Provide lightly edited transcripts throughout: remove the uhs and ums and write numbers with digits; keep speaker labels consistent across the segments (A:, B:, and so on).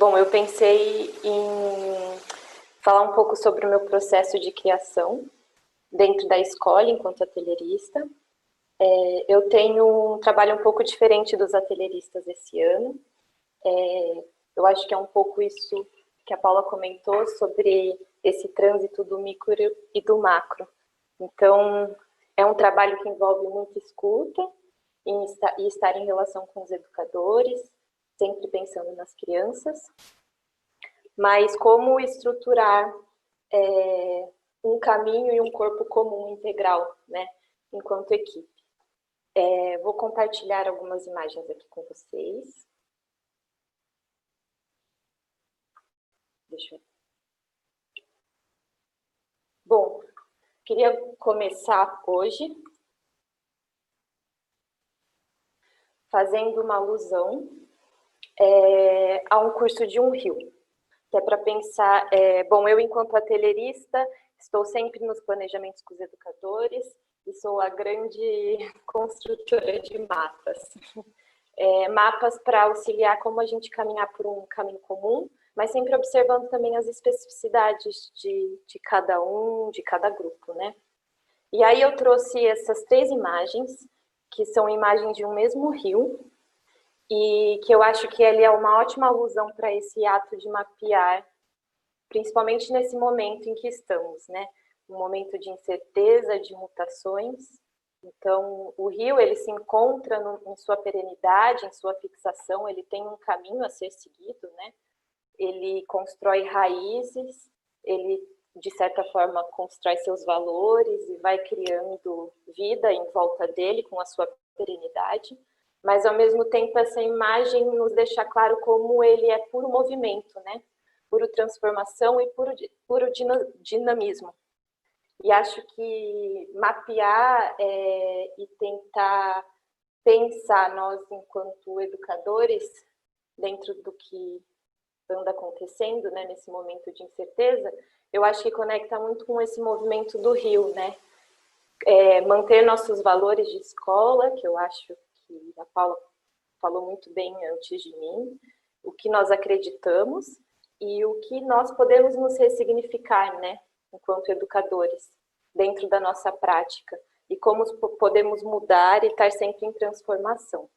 A: Bom, eu pensei em falar um pouco sobre o meu processo de criação dentro da escola, enquanto atelierista. Eu tenho um trabalho um pouco diferente dos atelieristas esse ano. Eu acho que é um pouco isso que a Paula comentou sobre esse trânsito do micro e do macro. Então, é um trabalho que envolve muita escuta e estar em relação com os educadores, sempre pensando nas crianças, mas como estruturar um caminho e um corpo comum integral, né, enquanto equipe. Vou compartilhar algumas imagens aqui com vocês. Deixa eu... Bom, queria começar hoje fazendo uma alusão a um curso de um rio, que é para pensar, bom, eu enquanto atelierista estou sempre nos planejamentos com os educadores e sou a grande construtora de mapas. Mapas para auxiliar como a gente caminhar por um caminho comum, mas sempre observando também as especificidades de cada um, de cada grupo, né? E aí eu trouxe essas 3 imagens, que são imagens de um mesmo rio, e que eu acho que ele é uma ótima alusão para esse ato de mapear, principalmente nesse momento em que estamos, né? Um momento de incerteza, de mutações. Então, o rio, ele se encontra em sua perenidade, em sua fixação, ele tem um caminho a ser seguido, né? Ele constrói raízes, ele, de certa forma, constrói seus valores e vai criando vida em volta dele com a sua perenidade, mas, ao mesmo tempo, essa imagem nos deixa claro como ele é puro movimento, né? Puro transformação e puro dinamismo. E acho que mapear e tentar pensar nós, enquanto educadores, dentro do que anda acontecendo, né, nesse momento de incerteza, eu acho que conecta muito com esse movimento do rio, né? Manter nossos valores de escola, que eu acho que a Paula falou muito bem antes de mim, o que nós acreditamos e o que nós podemos nos ressignificar, né, enquanto educadores, dentro da nossa prática, e como podemos mudar e estar sempre em transformação.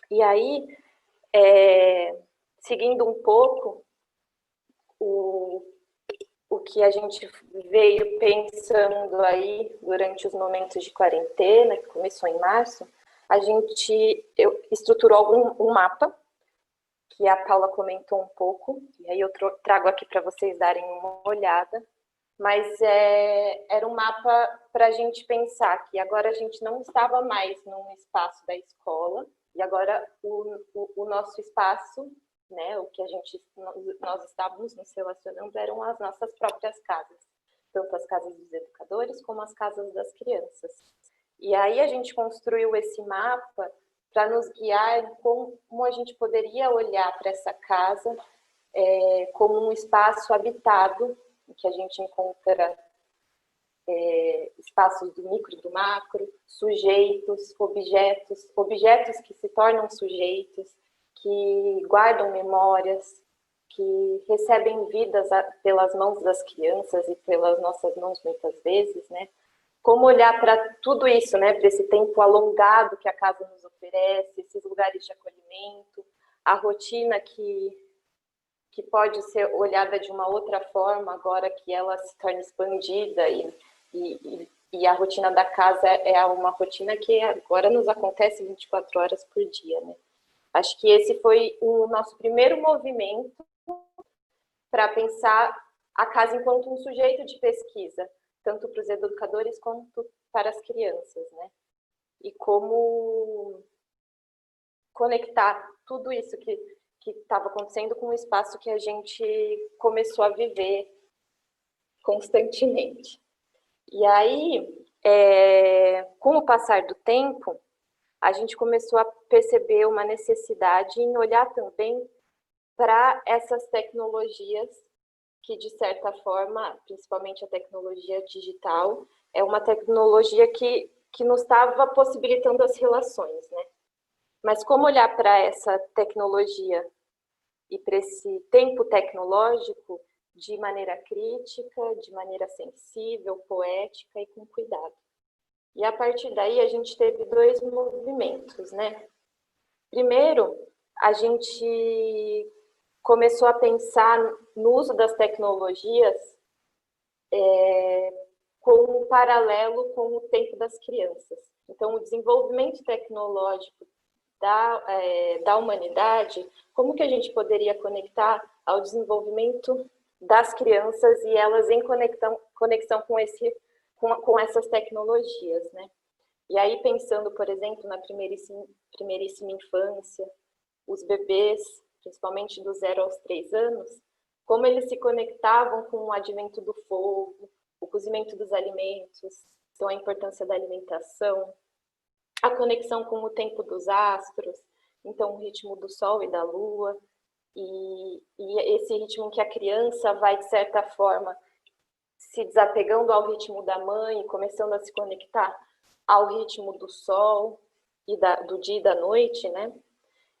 A: E aí, seguindo um pouco o que a gente veio pensando aí durante os momentos de quarentena, que começou em março, a gente estruturou um mapa, que a Paula comentou um pouco, e aí eu trago aqui para vocês darem uma olhada, mas era um mapa para a gente pensar que agora a gente não estava mais num espaço da escola, e agora o nosso espaço, né, o que nós estávamos nos relacionando eram as nossas próprias casas, tanto as casas dos educadores como as casas das crianças. E aí a gente construiu esse mapa para nos guiar em como a gente poderia olhar para essa casa como um espaço habitado, em que a gente encontra espaços do micro e do macro, sujeitos, objetos que se tornam sujeitos, que guardam memórias, que recebem vidas pelas mãos das crianças e pelas nossas mãos muitas vezes, né? Como olhar para tudo isso, né? Para esse tempo alongado que a casa nos oferece, esses lugares de acolhimento, a rotina que pode ser olhada de uma outra forma agora que ela se torna expandida e a rotina da casa é uma rotina que agora nos acontece 24 horas por dia, né? Acho que esse foi o nosso primeiro movimento para pensar a casa enquanto um sujeito de pesquisa, tanto para os educadores quanto para as crianças, né? E como conectar tudo isso que estava acontecendo com o espaço que a gente começou a viver constantemente. E aí, com o passar do tempo, a gente começou a perceber uma necessidade em olhar também para essas tecnologias que, de certa forma, principalmente a tecnologia digital, é uma tecnologia que nos estava possibilitando as relações, né? Mas como olhar para essa tecnologia e para esse tempo tecnológico de maneira crítica, de maneira sensível, poética e com cuidado. E a partir daí a gente teve dois movimentos, né? Primeiro, a gente começou a pensar no uso das tecnologias com um paralelo com o tempo das crianças. Então, o desenvolvimento tecnológico da humanidade, como que a gente poderia conectar ao desenvolvimento das crianças e elas em conexão com essas tecnologias, né? E aí, pensando, por exemplo, na primeiríssima infância, os bebês, principalmente do 0 aos 3 anos, como eles se conectavam com o advento do fogo, o cozimento dos alimentos, então a importância da alimentação, a conexão com o tempo dos astros, então o ritmo do sol e da lua, e esse ritmo em que a criança vai, de certa forma, se desapegando ao ritmo da mãe, começando a se conectar ao ritmo do sol, e do dia e da noite, né?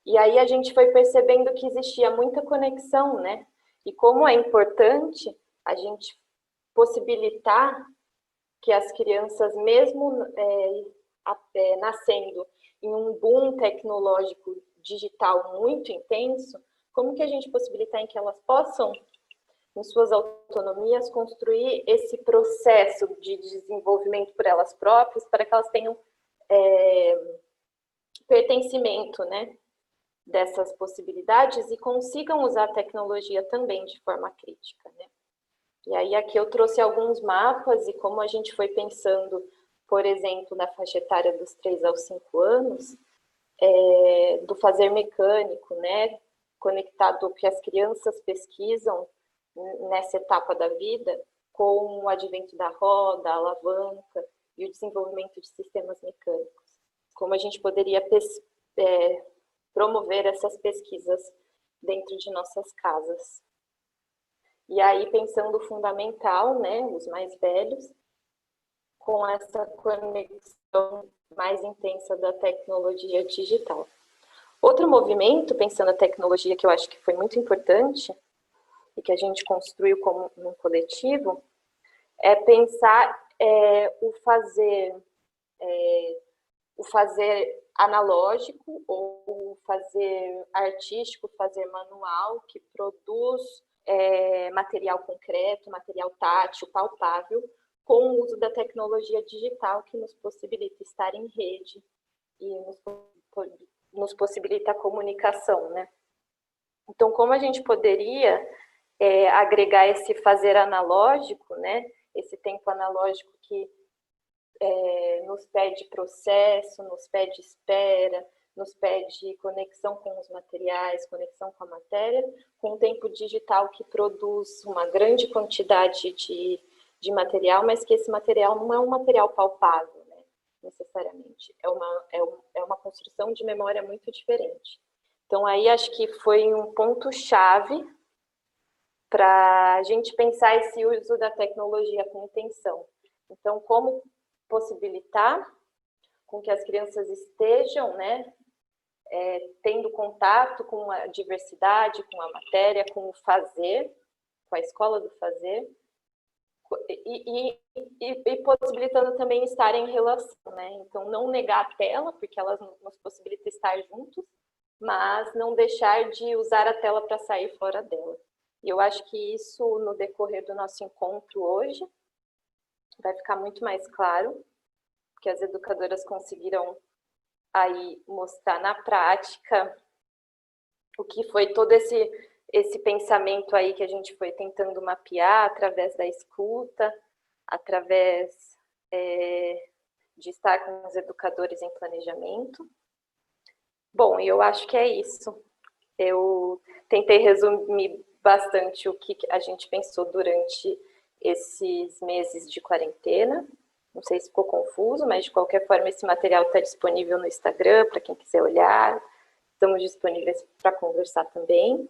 A: E aí a gente foi percebendo que existia muita conexão, né? E como é importante a gente possibilitar que as crianças, mesmo nascendo em um boom tecnológico digital muito intenso, como que a gente possibilitar em que elas possam, em suas autonomias, construir esse processo de desenvolvimento por elas próprias, para que elas tenham pertencimento, né, dessas possibilidades e consigam usar a tecnologia também de forma crítica, né? E aí aqui eu trouxe alguns mapas e como a gente foi pensando, por exemplo, na faixa etária dos 3 aos 5 anos, do fazer mecânico, né, conectado ao que as crianças pesquisam nessa etapa da vida, com o advento da roda, a alavanca e o desenvolvimento de sistemas mecânicos. Como a gente poderia promover essas pesquisas dentro de nossas casas. E aí, pensando o fundamental, né, os mais velhos, com essa conexão mais intensa da tecnologia digital. Outro movimento, pensando a tecnologia, que eu acho que foi muito importante, e que a gente construiu como um coletivo, é pensar o fazer analógico ou o fazer artístico, fazer manual, que produz material concreto, material tátil, palpável, com o uso da tecnologia digital que nos possibilita estar em rede e nos possibilita a comunicação, né? Então, como a gente poderia agregar esse fazer analógico, né? Esse tempo analógico que nos pede processo, nos pede espera, nos pede conexão com os materiais, conexão com a matéria, com o tempo digital que produz uma grande quantidade de material, mas que esse material não é um material palpável, né, necessariamente. É uma construção de memória muito diferente. Então, aí acho que foi um ponto-chave para a gente pensar esse uso da tecnologia com intenção. Então, como possibilitar com que as crianças estejam, né, tendo contato com a diversidade, com a matéria, com o fazer, com a escola do fazer, e possibilitando também estar em relação, né? Então, não negar a tela, porque elas nos possibilitam estar juntos, mas não deixar de usar a tela para sair fora dela. E eu acho que isso, no decorrer do nosso encontro hoje, vai ficar muito mais claro, que as educadoras conseguiram aí mostrar na prática o que foi todo esse pensamento aí que a gente foi tentando mapear através da escuta, através de estar com os educadores em planejamento. Bom, eu acho que é isso. Eu tentei resumir bastante o que a gente pensou durante esses meses de quarentena. Não sei se ficou confuso, mas de qualquer forma esse material está disponível no Instagram para quem quiser olhar. Estamos disponíveis para conversar também.